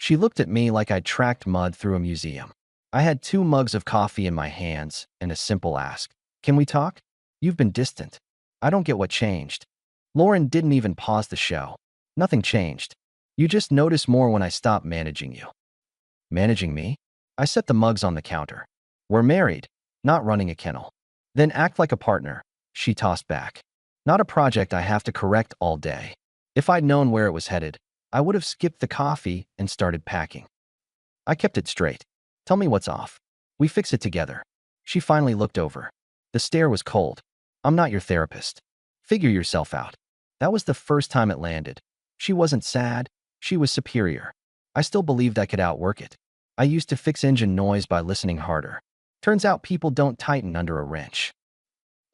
She looked at me like I'd tracked mud through a museum. I had 2 mugs of coffee in my hands and a simple ask. Can we talk? You've been distant. I don't get what changed. Lauren didn't even pause the show. Nothing changed. You just notice more when I stop managing you. Managing me? I set the mugs on the counter. We're married, not running a kennel. Then act like a partner, she tossed back. Not a project I have to correct all day. If I'd known where it was headed, I would have skipped the coffee and started packing. I kept it straight. Tell me what's off. We fix it together. She finally looked over. The stare was cold. I'm not your therapist. Figure yourself out. That was the first time it landed. She wasn't sad. She was superior. I still believed I could outwork it. I used to fix engine noise by listening harder. Turns out people don't tighten under a wrench.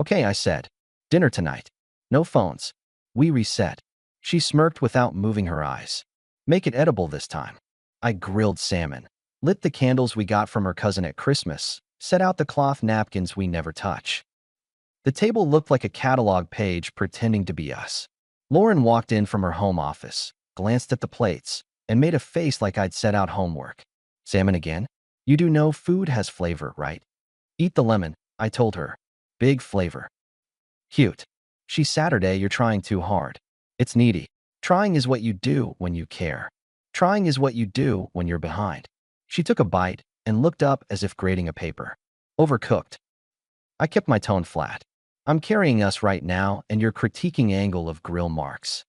Okay, I said. Dinner tonight. No phones. We reset. She smirked without moving her eyes. Make it edible this time. I grilled salmon, lit the candles we got from her cousin at Christmas, set out the cloth napkins we never touch. The table looked like a catalog page pretending to be us. Lauren walked in from her home office, glanced at the plates, and made a face like I'd set out homework. Salmon again? You do know food has flavor, right? Eat the lemon, I told her. Big flavor. Cute. She's Saturday, you're trying too hard. It's needy. Trying is what you do when you care. Trying is what you do when you're behind. She took a bite and looked up as if grading a paper. Overcooked. I kept my tone flat. I'm carrying us right now and you're critiquing angle of grill marks.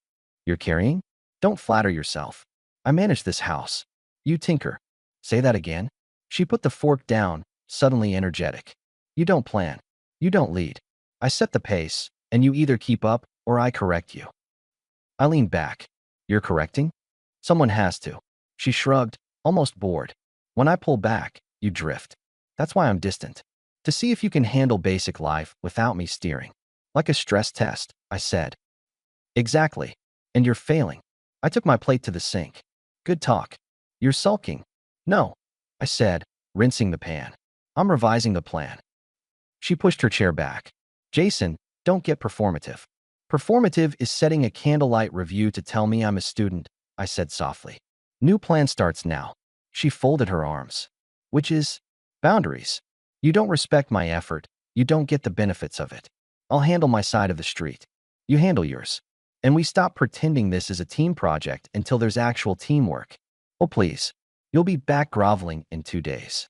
You're carrying? Don't flatter yourself. I manage this house. You tinker. Say that again? She put the fork down, suddenly energetic. You don't plan. You don't lead. I set the pace, and you either keep up or I correct you. I leaned back. You're correcting? Someone has to. She shrugged, almost bored. When I pull back, you drift. That's why I'm distant. To see if you can handle basic life without me steering. Like a stress test, I said. Exactly. And you're failing. I took my plate to the sink. Good talk. You're sulking. No, I said, rinsing the pan. I'm revising the plan. She pushed her chair back. Jason, don't get performative. Performative is setting a candlelight review to tell me I'm a student, I said softly. New plan starts now. She folded her arms. Which is? Boundaries. You don't respect my effort. You don't get the benefits of it. I'll handle my side of the street. You handle yours. And we stop pretending this is a team project until there's actual teamwork. Oh, please. You'll be back groveling in 2 days.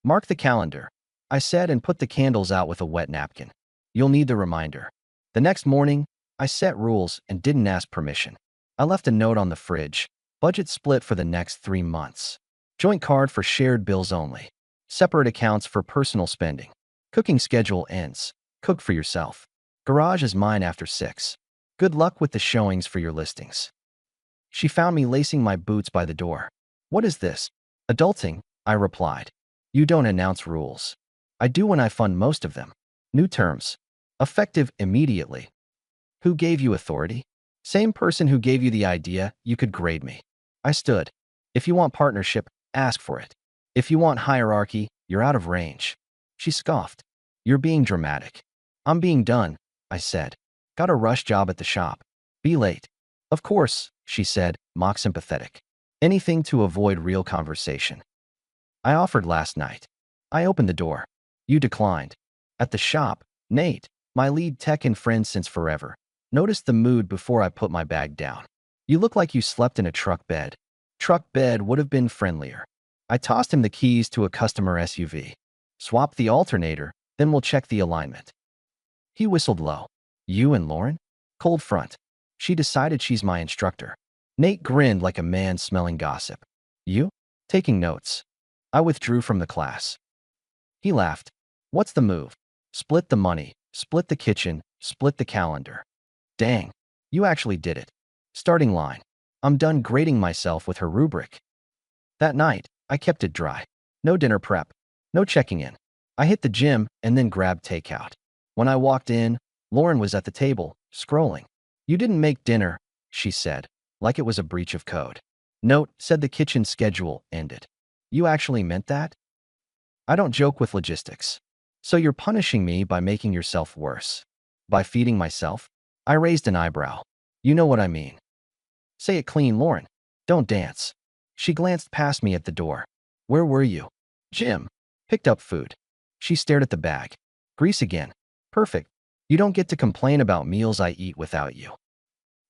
Mark the calendar, I said and put the candles out with a wet napkin. You'll need the reminder. The next morning, I set rules and didn't ask permission. I left a note on the fridge. Budget split for the next 3 months. Joint card for shared bills only. Separate accounts for personal spending. Cooking schedule ends. Cook for yourself. Garage is mine after 6. Good luck with the showings for your listings. She found me lacing my boots by the door. What is this? Adulting, I replied. You don't announce rules. I do when I fund most of them. New terms. Effective immediately. Who gave you authority? Same person who gave you the idea you could grade me. I stood. If you want partnership, ask for it. If you want hierarchy, you're out of range. She scoffed. You're being dramatic. I'm being done, I said. Got a rush job at the shop. Be late. Of course, she said, mock sympathetic. Anything to avoid real conversation. I offered last night. I opened the door. You declined. At the shop, Nate, my lead tech and friend since forever, noticed the mood before I put my bag down. You look like you slept in a truck bed. Truck bed would have been friendlier. I tossed him the keys to a customer SUV. Swap the alternator, then we'll check the alignment. He whistled low. You and Lauren? Cold front. She decided she's my instructor. Nate grinned like a man smelling gossip. You? Taking notes. I withdrew from the class. He laughed. What's the move? Split the money, split the kitchen, split the calendar. Dang, you actually did it. Starting line. I'm done grading myself with her rubric. That night, I kept it dry. No dinner prep. No checking in. I hit the gym and then grabbed takeout. When I walked in, Lauren was at the table, scrolling. You didn't make dinner, she said, like it was a breach of code. Note, said the kitchen schedule ended. You actually meant that? I don't joke with logistics. So you're punishing me by making yourself worse. By feeding myself? I raised an eyebrow. You know what I mean. Say it clean, Lauren. Don't dance. She glanced past me at the door. Where were you? Gym. Picked up food. She stared at the bag. Grease again. Perfect. You don't get to complain about meals I eat without you.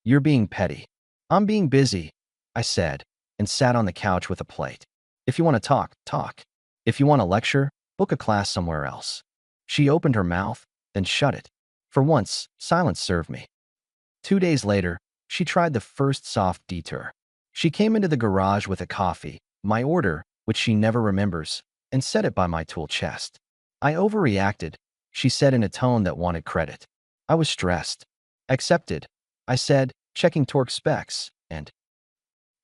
You're being petty. I'm being busy, I said, and sat on the couch with a plate. If you want to talk, talk. If you want to lecture, book a class somewhere else. She opened her mouth, then shut it. For once, silence served me. 2 days later, she tried the first soft detour. She came into the garage with a coffee, my order, which she never remembers, and set it by my tool chest. I overreacted, she said in a tone that wanted credit. I was stressed. Accepted, I said, checking torque specs, and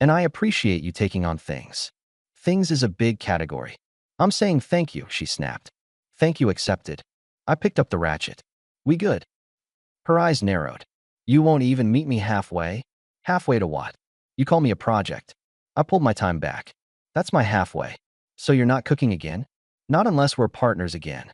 I appreciate you taking on things. Things is a big category. I'm saying thank you, she snapped. Thank you accepted. I picked up the ratchet. We good? Her eyes narrowed. You won't even meet me halfway? Halfway to what? You call me a project. I pulled my time back. That's my halfway. So you're not cooking again? Not unless we're partners again.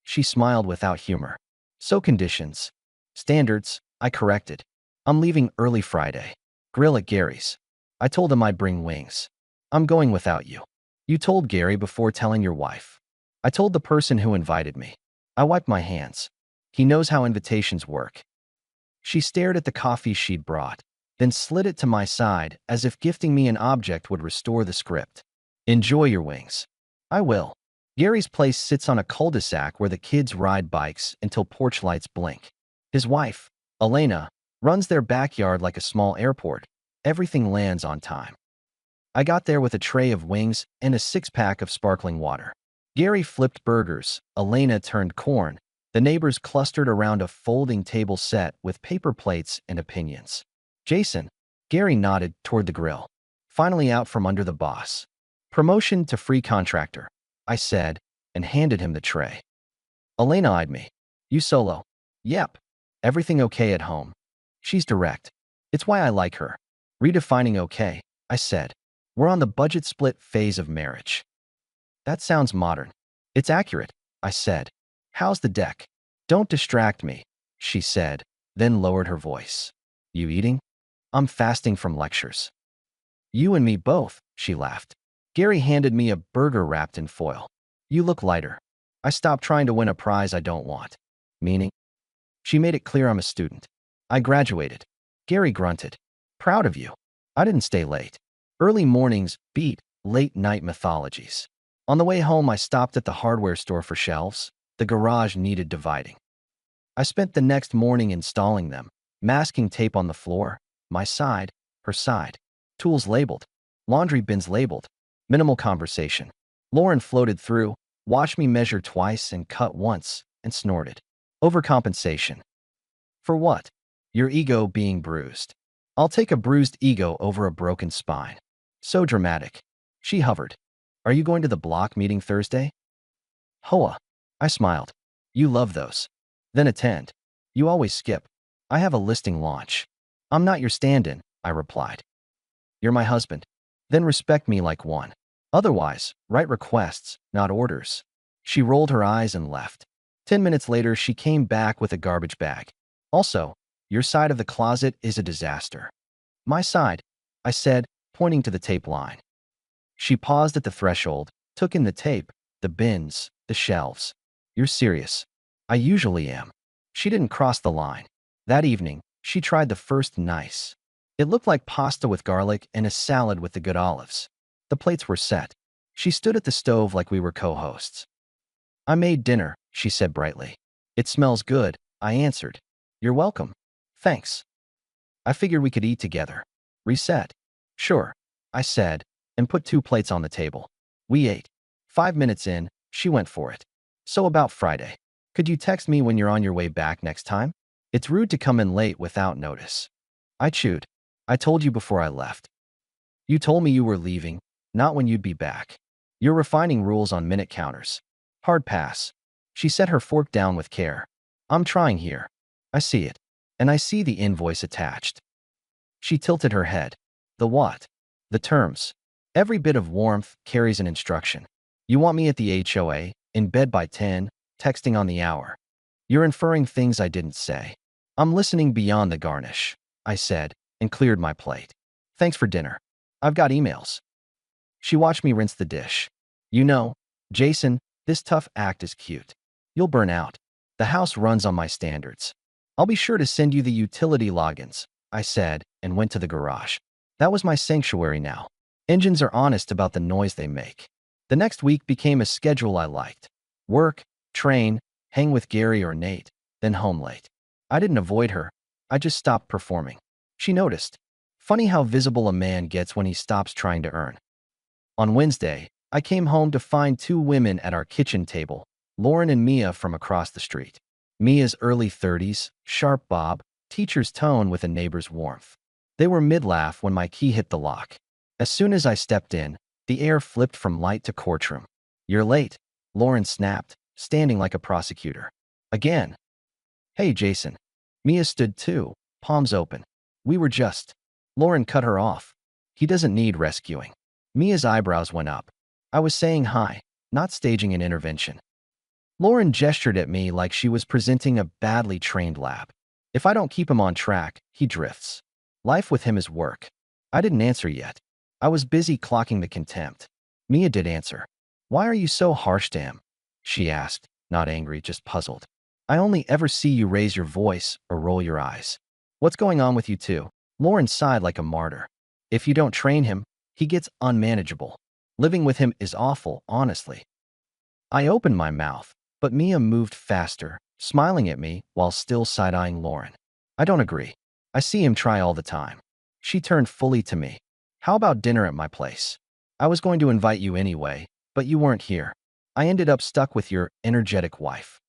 She smiled without humor. So conditions. Standards, I corrected. I'm leaving early Friday. Grill at Gary's. I told him I'd bring wings. I'm going without you. You told Gary before telling your wife. I told the person who invited me. I wiped my hands. He knows how invitations work. She stared at the coffee she'd brought, then slid it to my side as if gifting me an object would restore the script. Enjoy your wings. I will. Gary's place sits on a cul-de-sac where the kids ride bikes until porch lights blink. His wife, Elena, runs their backyard like a small airport. Everything lands on time. I got there with a tray of wings and a six-pack of sparkling water. Gary flipped burgers, Elena turned corn. The neighbors clustered around a folding table set with paper plates and opinions. Jason, Gary nodded toward the grill. Finally out from under the boss. Promotion to free contractor, I said, and handed him the tray. Elena eyed me. You solo? Yep. Everything okay at home? She's direct. It's why I like her. Redefining okay, I said. We're on the budget split phase of marriage. That sounds modern. It's accurate, I said. How's the deck? Don't distract me, she said, then lowered her voice. You eating? I'm fasting from lectures. You and me both, she laughed. Gary handed me a burger wrapped in foil. You look lighter. I stopped trying to win a prize I don't want. Meaning? She made it clear I'm a student. I graduated. Gary grunted. Proud of you. I didn't stay late. Early mornings beat late-night mythologies. On the way home, I stopped at the hardware store for shelves. The garage needed dividing. I spent the next morning installing them, masking tape on the floor, my side, her side. Tools labeled. Laundry bins labeled. Minimal conversation. Lauren floated through, watched me measure twice and cut once, and snorted. Overcompensation. For what? Your ego being bruised. I'll take a bruised ego over a broken spine. So dramatic. She hovered. Are you going to the block meeting Thursday? Hoa. I smiled. You love those. Then attend. You always skip. I have a listing launch. I'm not your stand-in, I replied. You're my husband. Then respect me like one. Otherwise, write requests, not orders. She rolled her eyes and left. 10 minutes later, she came back with a garbage bag. Also, your side of the closet is a disaster. My side, I said, pointing to the tape line. She paused at the threshold, took in the tape, the bins, the shelves. You're serious. I usually am. She didn't cross the line. That evening, she tried the first nice. It looked like pasta with garlic and a salad with the good olives. The plates were set. She stood at the stove like we were co-hosts. I made dinner, she said brightly. It smells good, I answered. You're welcome. Thanks. I figured we could eat together. Reset. Sure, I said, and put 2 plates on the table. We ate. 5 minutes in, she went for it. So about Friday. Could you text me when you're on your way back next time? It's rude to come in late without notice. I chewed. I told you before I left. You told me you were leaving, not when you'd be back. You're refining rules on minute counters. Hard pass. She set her fork down with care. I'm trying here. I see it. And I see the invoice attached. She tilted her head. The what? The terms. Every bit of warmth carries an instruction. You want me at the HOA, in bed by 10, texting on the hour. You're inferring things I didn't say. I'm listening beyond the garnish, I said, and cleared my plate. Thanks for dinner. I've got emails. She watched me rinse the dish. You know, Jason, this tough act is cute. You'll burn out. The house runs on my standards. I'll be sure to send you the utility logins, I said, and went to the garage. That was my sanctuary now. Engines are honest about the noise they make. The next week became a schedule I liked. Work, train, hang with Gary or Nate, then home late. I didn't avoid her. I just stopped performing. She noticed. Funny how visible a man gets when he stops trying to earn. On Wednesday, I came home to find two women at our kitchen table, Lauren and Mia from across the street. Mia's early 30s, sharp bob, teacher's tone with a neighbor's warmth. They were mid-laugh when my key hit the lock. As soon as I stepped in, the air flipped from light to courtroom. You're late, Lauren snapped, standing like a prosecutor. Again. Hey, Jason. Mia stood too, palms open. We were just. Lauren cut her off. He doesn't need rescuing. Mia's eyebrows went up. I was saying hi, not staging an intervention. Lauren gestured at me like she was presenting a badly trained lab. If I don't keep him on track, he drifts. Life with him is work. I didn't answer yet. I was busy clocking the contempt. Mia did answer. Why are you so harsh to him? She asked, not angry, just puzzled. I only ever see you raise your voice or roll your eyes. What's going on with you two? Lauren sighed like a martyr. If you don't train him, he gets unmanageable. Living with him is awful, honestly. I opened my mouth, but Mia moved faster, smiling at me while still side-eyeing Lauren. I don't agree. I see him try all the time. She turned fully to me. How about dinner at my place? I was going to invite you anyway, but you weren't here. I ended up stuck with your energetic wife.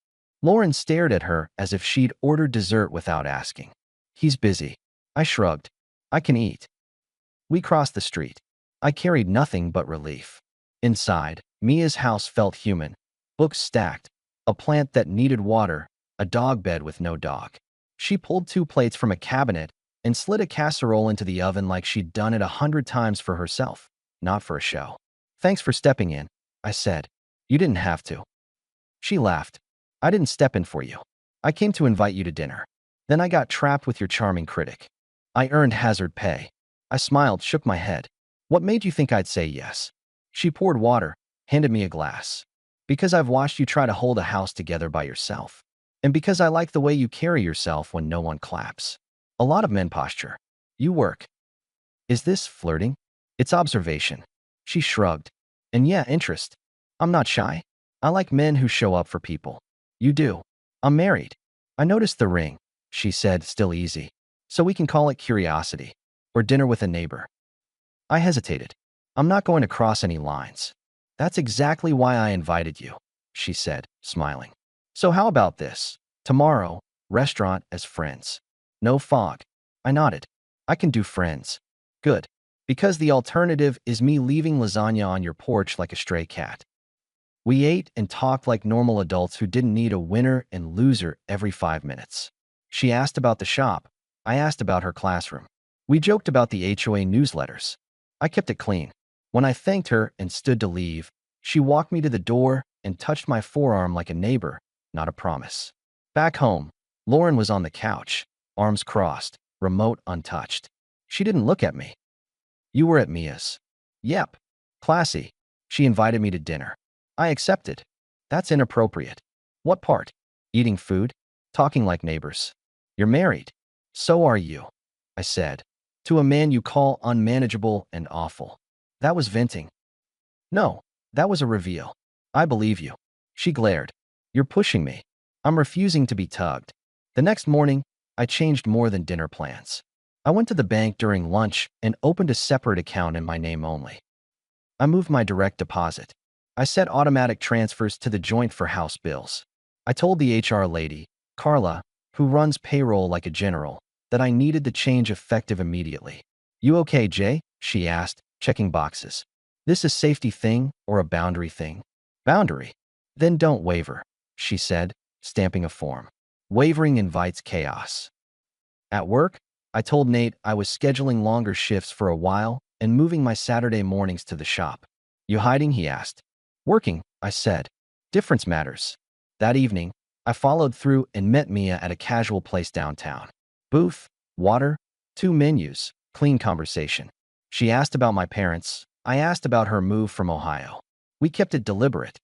Lauren stared at her as if she'd ordered dessert without asking. He's busy. I shrugged. I can eat. We crossed the street. I carried nothing but relief. Inside, Mia's house felt human. Books stacked, a plant that needed water, a dog bed with no dog. She pulled two plates from a cabinet and slid a casserole into the oven like she'd done it 100 times for herself, not for a show. Thanks for stepping in, I said. You didn't have to. She laughed. I didn't step in for you. I came to invite you to dinner. Then I got trapped with your charming critic. I earned hazard pay. I smiled, shook my head. What made you think I'd say yes? She poured water, handed me a glass. Because I've watched you try to hold a house together by yourself. And because I like the way you carry yourself when no one claps. A lot of men posture. You work. Is this flirting? It's observation. She shrugged. And yeah, interest. I'm not shy. I like men who show up for people. You do. I'm married. I noticed the ring, she said, still easy. So we can call it curiosity. Or dinner with a neighbor. I hesitated. I'm not going to cross any lines. That's exactly why I invited you, she said, smiling. So how about this? Tomorrow, restaurant as friends. No fog. I nodded. I can do friends. Good. Because the alternative is me leaving lasagna on your porch like a stray cat. We ate and talked like normal adults who didn't need a winner and loser every 5 minutes. She asked about the shop. I asked about her classroom. We joked about the HOA newsletters. I kept it clean. When I thanked her and stood to leave, she walked me to the door and touched my forearm like a neighbor, not a promise. Back home, Lauren was on the couch, arms crossed, remote untouched. She didn't look at me. You were at Mia's. Yep. Classy. She invited me to dinner. I accepted. That's inappropriate. What part? Eating food? Talking like neighbors. You're married. So are you, I said. To a man you call unmanageable and awful. That was venting. No, that was a reveal. I believe you. She glared. You're pushing me. I'm refusing to be tugged. The next morning, I changed more than dinner plans. I went to the bank during lunch and opened a separate account in my name only. I moved my direct deposit. I set automatic transfers to the joint for house bills. I told the HR lady, Carla, who runs payroll like a general, that I needed the change effective immediately. You okay, Jay? She asked, checking boxes. This a safety thing or a boundary thing? Boundary. Then don't waver, she said, stamping a form. Wavering invites chaos. At work, I told Nate I was scheduling longer shifts for a while and moving my Saturday mornings to the shop. You hiding? He asked. Working, I said. Difference matters. That evening, I followed through and met Mia at a casual place downtown. Booth, water, 2 menus, clean conversation. She asked about my parents. I asked about her move from Ohio. We kept it deliberate.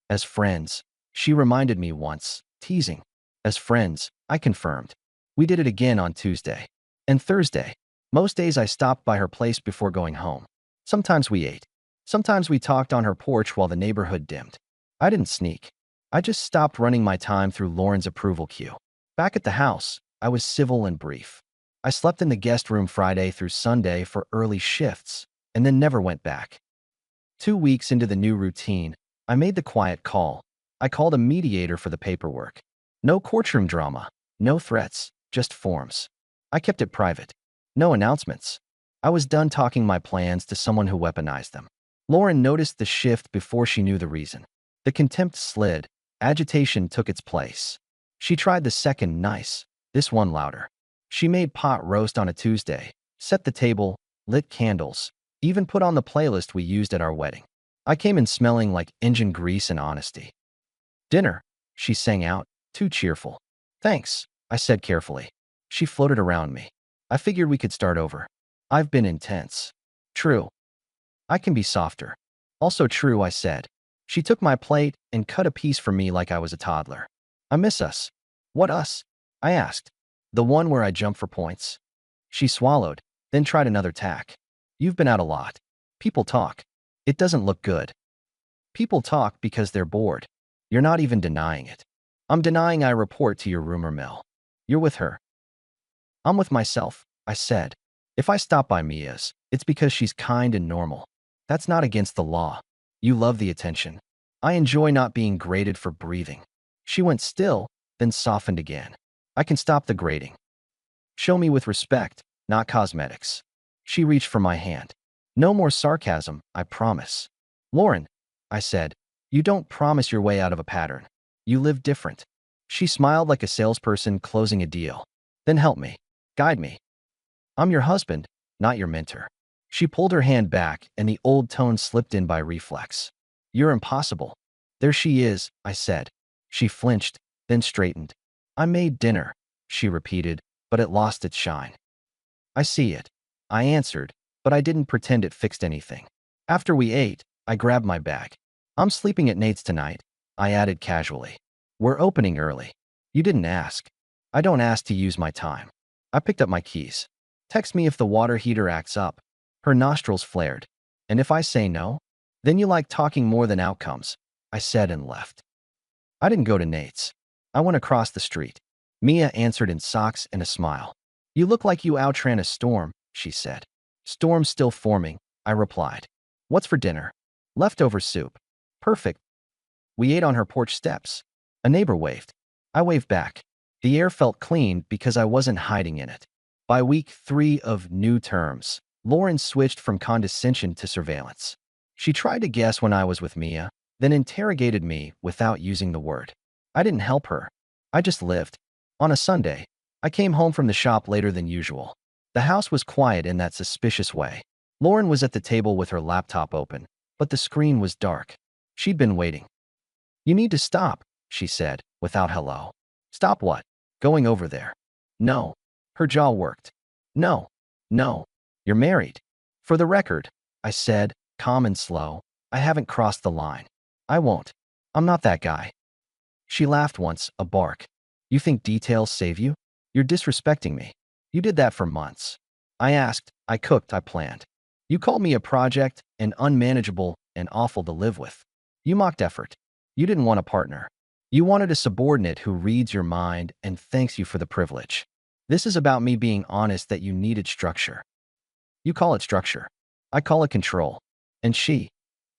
As friends, she reminded me once, teasing. As friends, I confirmed. We did it again on Tuesday. And Thursday. Most days I stopped by her place before going home. Sometimes we ate. Sometimes we talked on her porch while the neighborhood dimmed. I didn't sneak. I just stopped running my time through Lauren's approval queue. Back at the house, I was civil and brief. I slept in the guest room Friday through Sunday for early shifts, and then never went back. 2 weeks into the new routine, I made the quiet call. I called a mediator for the paperwork. No courtroom drama, no threats, just forms. I kept it private. No announcements. I was done talking my plans to someone who weaponized them. Lauren noticed the shift before she knew the reason. The contempt slid. Agitation took its place. She tried the second nice, this one louder. She made pot roast on a Tuesday, set the table, lit candles, even put on the playlist we used at our wedding. I came in smelling like engine grease and honesty. Dinner, she sang out, too cheerful. Thanks, I said carefully. She floated around me. I figured we could start over. I've been intense. True. I can be softer. Also true, I said. She took my plate and cut a piece for me like I was a toddler. I miss us. What us? I asked. The one where I jump for points. She swallowed, then tried another tack. You've been out a lot. People talk. It doesn't look good. People talk because they're bored. You're not even denying it. I'm denying I report to your rumor mill. You're with her. I'm with myself, I said. If I stop by Mia's, it's because she's kind and normal. That's not against the law. You love the attention. I enjoy not being graded for breathing. She went still, then softened again. I can stop the grading. Show me with respect, not cosmetics. She reached for my hand. No more sarcasm, I promise. Lauren, I said, you don't promise your way out of a pattern. You live different. She smiled like a salesperson closing a deal. Then help me. Guide me. I'm your husband, not your mentor. She pulled her hand back and the old tone slipped in by reflex. You're impossible. There she is, I said. She flinched, then straightened. I made dinner, she repeated, but it lost its shine. I see it. I answered, but I didn't pretend it fixed anything. After we ate, I grabbed my bag. I'm sleeping at Nate's tonight, I added casually. We're opening early. You didn't ask. I don't ask to use my time. I picked up my keys. Text me if the water heater acts up. Her nostrils flared. And if I say no? Then you like talking more than outcomes, I said and left. I didn't go to Nate's. I went across the street. Mia answered in socks and a smile. You look like you outran a storm, she said. Storm's still forming, I replied. What's for dinner? Leftover soup. Perfect. We ate on her porch steps. A neighbor waved. I waved back. The air felt clean because I wasn't hiding in it. By week 3 of new terms, Lauren switched from condescension to surveillance. She tried to guess when I was with Mia, then interrogated me without using the word. I didn't help her. I just lived. On a Sunday, I came home from the shop later than usual. The house was quiet in that suspicious way. Lauren was at the table with her laptop open, but the screen was dark. She'd been waiting. You need to stop, she said, without hello. Stop what? Going over there. No. Her jaw worked. No. No. You're married. For the record, I said, calm and slow, I haven't crossed the line. I won't. I'm not that guy. She laughed once, a bark. You think details save you? You're disrespecting me. You did that for months. I asked, I cooked, I planned. You called me a project and unmanageable and awful to live with. You mocked effort. You didn't want a partner. You wanted a subordinate who reads your mind and thanks you for the privilege. This is about me being honest that you needed structure. You call it structure. I call it control. And she,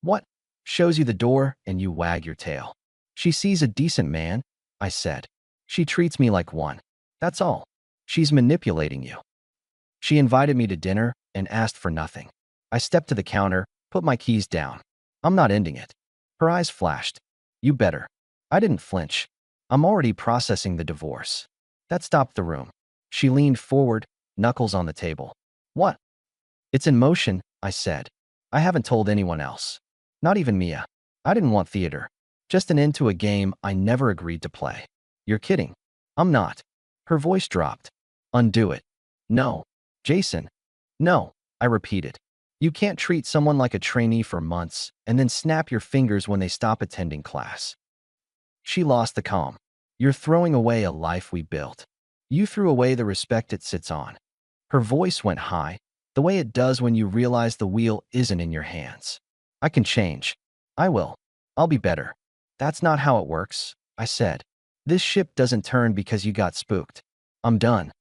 what? Shows you the door and you wag your tail. She sees a decent man, I said. She treats me like one. That's all. She's manipulating you. She invited me to dinner and asked for nothing. I stepped to the counter, put my keys down. I'm not ending it. Her eyes flashed. You better. I didn't flinch. I'm already processing the divorce. That stopped the room. She leaned forward, knuckles on the table. What? It's in motion, I said. I haven't told anyone else. Not even Mia. I didn't want theater. Just an end to a game I never agreed to play. You're kidding. I'm not. Her voice dropped. Undo it. No. Jason. No, I repeated. You can't treat someone like a trainee for months and then snap your fingers when they stop attending class. She lost the calm. You're throwing away a life we built. You threw away the respect it sits on. Her voice went high, the way it does when you realize the wheel isn't in your hands. I can change. I will. I'll be better. That's not how it works, I said. This ship doesn't turn because you got spooked. I'm done.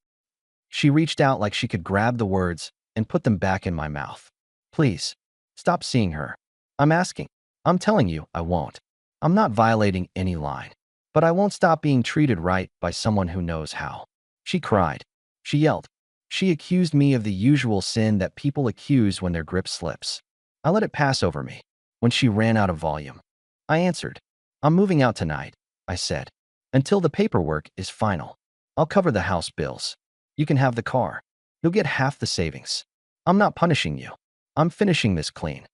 She reached out like she could grab the words and put them back in my mouth. Please, stop seeing her. I'm asking. I'm telling you, I won't. I'm not violating any line. But I won't stop being treated right by someone who knows how. She cried. She yelled. She accused me of the usual sin that people accuse when their grip slips. I let it pass over me. When she ran out of volume, I answered. I'm moving out tonight, I said. Until the paperwork is final. I'll cover the house bills. You can have the car. You'll get half the savings. I'm not punishing you. I'm finishing this clean.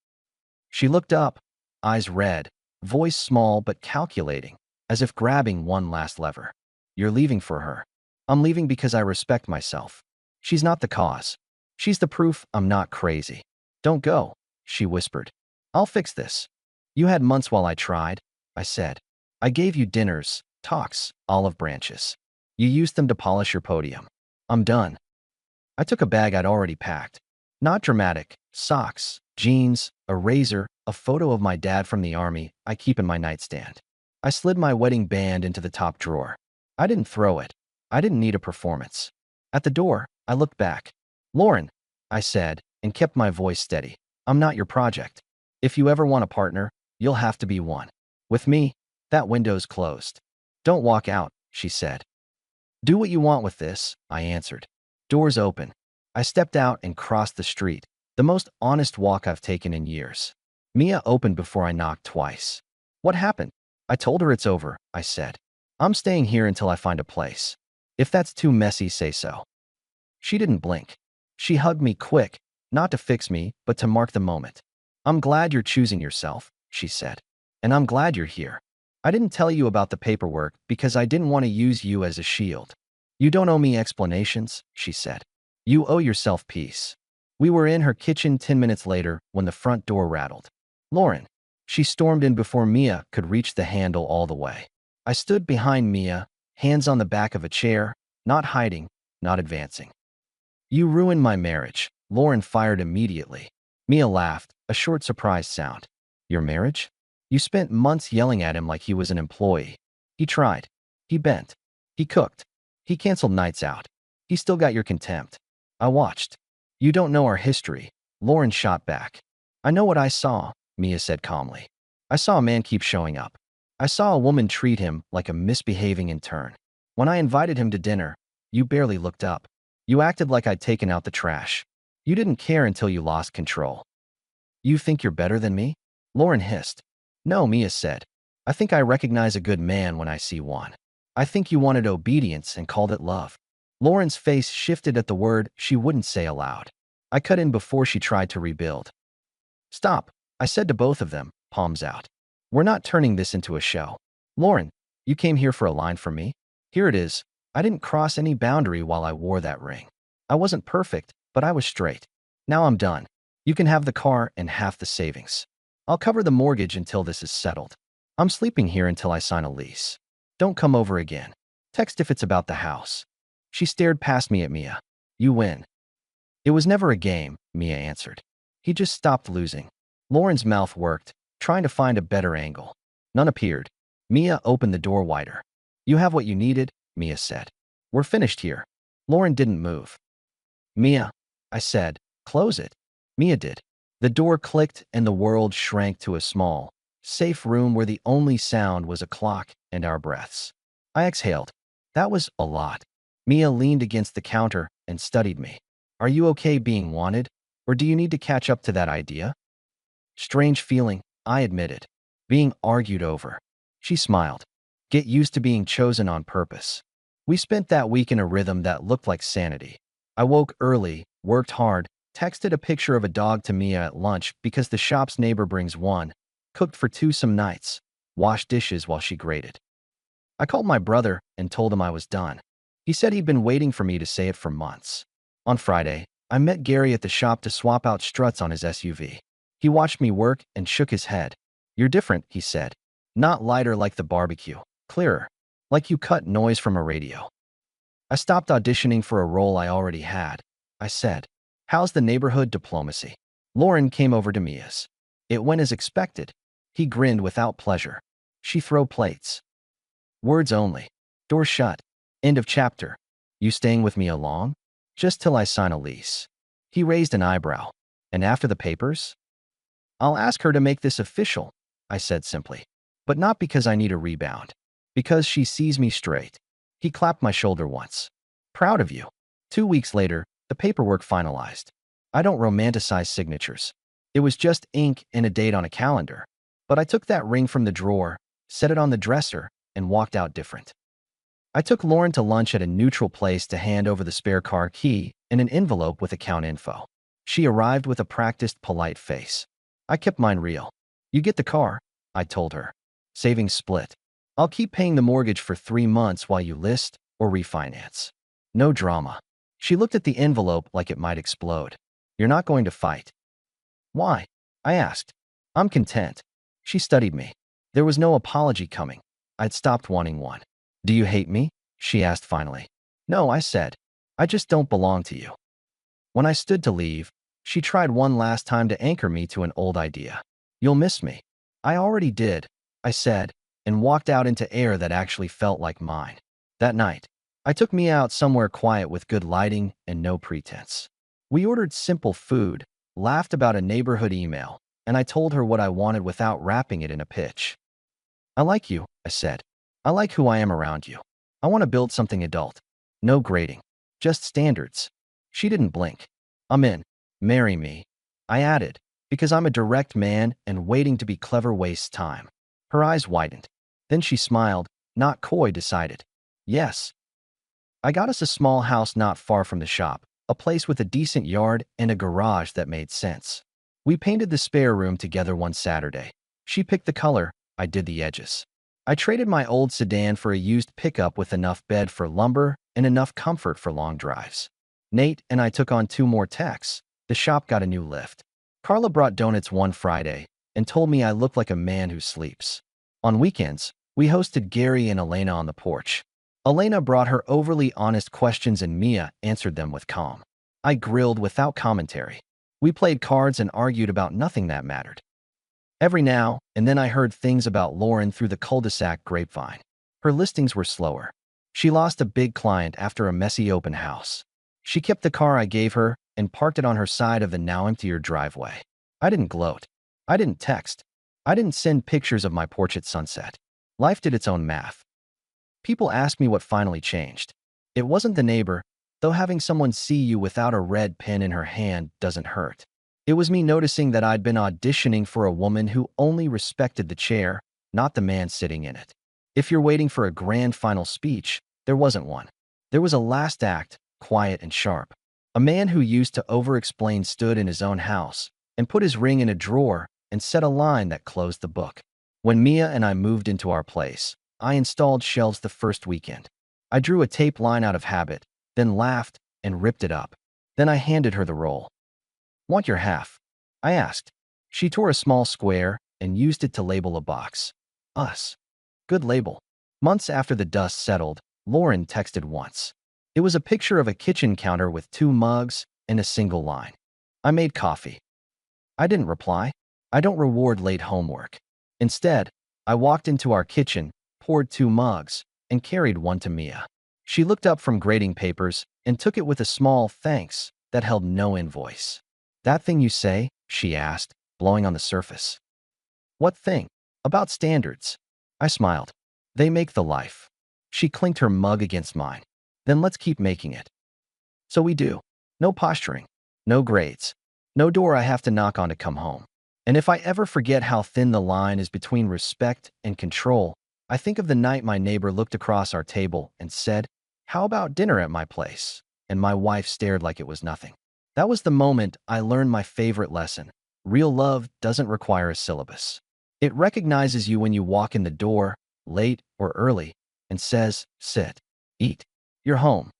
She looked up, eyes red, voice small but calculating, as if grabbing one last lever. You're leaving for her. I'm leaving because I respect myself. She's not the cause. She's the proof I'm not crazy. Don't go, she whispered. I'll fix this. You had months while I tried, I said. I gave you dinners, talks, olive branches. You used them to polish your podium. I'm done. I took a bag I'd already packed. Not dramatic. Socks, jeans, a razor, a photo of my dad from the army I keep in my nightstand. I slid my wedding band into the top drawer. I didn't throw it. I didn't need a performance. At the door, I looked back. Lauren, I said, and kept my voice steady. I'm not your project. If you ever want a partner, you'll have to be one. With me, that window's closed. Don't walk out, she said. Do what you want with this, I answered. Doors open. I stepped out and crossed the street, the most honest walk I've taken in years. Mia opened before I knocked twice. What happened? I told her it's over, I said. I'm staying here until I find a place. If that's too messy, say so. She didn't blink. She hugged me quick, not to fix me, but to mark the moment. I'm glad you're choosing yourself, she said. And I'm glad you're here. I didn't tell you about the paperwork because I didn't want to use you as a shield. You don't owe me explanations, she said. You owe yourself peace. We were in her kitchen 10 minutes later when the front door rattled. Lauren. She stormed in before Mia could reach the handle all the way. I stood behind Mia, hands on the back of a chair, not hiding, not advancing. You ruined my marriage, Lauren fired immediately. Mia laughed, a short surprised sound. Your marriage? You spent months yelling at him like he was an employee. He tried. He bent. He cooked. He canceled nights out. He still got your contempt. I watched. You don't know our history, Lauren shot back. I know what I saw, Mia said calmly. I saw a man keep showing up. I saw a woman treat him like a misbehaving intern. When I invited him to dinner, you barely looked up. You acted like I'd taken out the trash. You didn't care until you lost control. You think you're better than me? Lauren hissed. No, Mia said. I think I recognize a good man when I see one. I think you wanted obedience and called it love. Lauren's face shifted at the word she wouldn't say aloud. I cut in before she tried to rebuild. Stop, I said to both of them, palms out. We're not turning this into a show. Lauren, you came here for a line from me? Here it is. I didn't cross any boundary while I wore that ring. I wasn't perfect, but I was straight. Now I'm done. You can have the car and half the savings. I'll cover the mortgage until this is settled. I'm sleeping here until I sign a lease. Don't come over again. Text if it's about the house. She stared past me at Mia. You win. It was never a game, Mia answered. He just stopped losing. Lauren's mouth worked, trying to find a better angle. None appeared. Mia opened the door wider. You have what you needed, Mia said. We're finished here. Lauren didn't move. Mia, I said, close it. Mia did. The door clicked and the world shrank to a small, safe room where the only sound was a clock and our breaths. I exhaled. That was a lot. Mia leaned against the counter and studied me. Are you okay being wanted, or do you need to catch up to that idea? Strange feeling, I admitted. Being argued over. She smiled. Get used to being chosen on purpose. We spent that week in a rhythm that looked like sanity. I woke early, worked hard, texted a picture of a dog to Mia at lunch because the shop's neighbor brings one, cooked for two some nights, washed dishes while she graded. I called my brother and told him I was done. He said he'd been waiting for me to say it for months. On Friday, I met Gary at the shop to swap out struts on his SUV. He watched me work and shook his head. You're different, he said. Not lighter like the barbecue. Clearer. Like you cut noise from a radio. I stopped auditioning for a role I already had. I said, how's the neighborhood diplomacy? Lauren came over to Mia's. It went as expected. He grinned without pleasure. She throw plates. Words only. Door shut. End of chapter. You staying with me long? Just till I sign a lease. He raised an eyebrow. And after the papers? I'll ask her to make this official, I said simply. But not because I need a rebound. Because she sees me straight. He clapped my shoulder once. Proud of you. 2 weeks later, the paperwork finalized. I don't romanticize signatures. It was just ink and a date on a calendar. But I took that ring from the drawer, set it on the dresser, and walked out different. I took Lauren to lunch at a neutral place to hand over the spare car key and an envelope with account info. She arrived with a practiced, polite face. I kept mine real. You get the car, I told her. Savings split. I'll keep paying the mortgage for 3 months while you list or refinance. No drama. She looked at the envelope like it might explode. You're not going to fight. Why? I asked. I'm content. She studied me. There was no apology coming. I'd stopped wanting one. Do you hate me? She asked finally. No, I said. I just don't belong to you. When I stood to leave, she tried one last time to anchor me to an old idea. You'll miss me. I already did, I said, and walked out into air that actually felt like mine. That night, I took Mia out somewhere quiet with good lighting and no pretense. We ordered simple food, laughed about a neighborhood email, and I told her what I wanted without wrapping it in a pitch. I like you, I said. I like who I am around you. I want to build something adult. No grading. Just standards. She didn't blink. I'm in. Marry me. I added, because I'm a direct man and waiting to be clever wastes time. Her eyes widened. Then she smiled, not coy, decided. Yes. I got us a small house not far from the shop, a place with a decent yard and a garage that made sense. We painted the spare room together one Saturday. She picked the color, I did the edges. I traded my old sedan for a used pickup with enough bed for lumber and enough comfort for long drives. Nate and I took on 2 more techs. The shop got a new lift. Carla brought donuts one Friday and told me I looked like a man who sleeps. On weekends, we hosted Gary and Elena on the porch. Elena brought her overly honest questions and Mia answered them with calm. I grilled without commentary. We played cards and argued about nothing that mattered. Every now and then I heard things about Lauren through the cul-de-sac grapevine. Her listings were slower. She lost a big client after a messy open house. She kept the car I gave her and parked it on her side of the now emptier driveway. I didn't gloat. I didn't text. I didn't send pictures of my porch at sunset. Life did its own math. People ask me what finally changed. It wasn't the neighbor, though having someone see you without a red pen in her hand doesn't hurt. It was me noticing that I'd been auditioning for a woman who only respected the chair, not the man sitting in it. If you're waiting for a grand final speech, there wasn't one. There was a last act, quiet and sharp. A man who used to over-explain stood in his own house and put his ring in a drawer and said a line that closed the book. When Mia and I moved into our place, I installed shelves the first weekend. I drew a tape line out of habit, then laughed and ripped it up. Then I handed her the roll. Want your half? I asked. She tore a small square and used it to label a box. Us. Good label. Months after the dust settled, Lauren texted once. It was a picture of a kitchen counter with 2 mugs and a single line. I made coffee. I didn't reply. I don't reward late homework. Instead, I walked into our kitchen, poured 2 mugs, and carried one to Mia. She looked up from grading papers and took it with a small thanks that held no invoice. That thing you say? She asked, blowing on the surface. What thing? About standards. I smiled. They make the life. She clinked her mug against mine. Then let's keep making it. So we do. No posturing. No grades. No door I have to knock on to come home. And if I ever forget how thin the line is between respect and control, I think of the night my neighbor looked across our table and said, "How about dinner at my place?" And my wife stared like it was nothing. That was the moment I learned my favorite lesson. Real love doesn't require a syllabus. It recognizes you when you walk in the door, late or early, and says, "Sit, eat. You're home."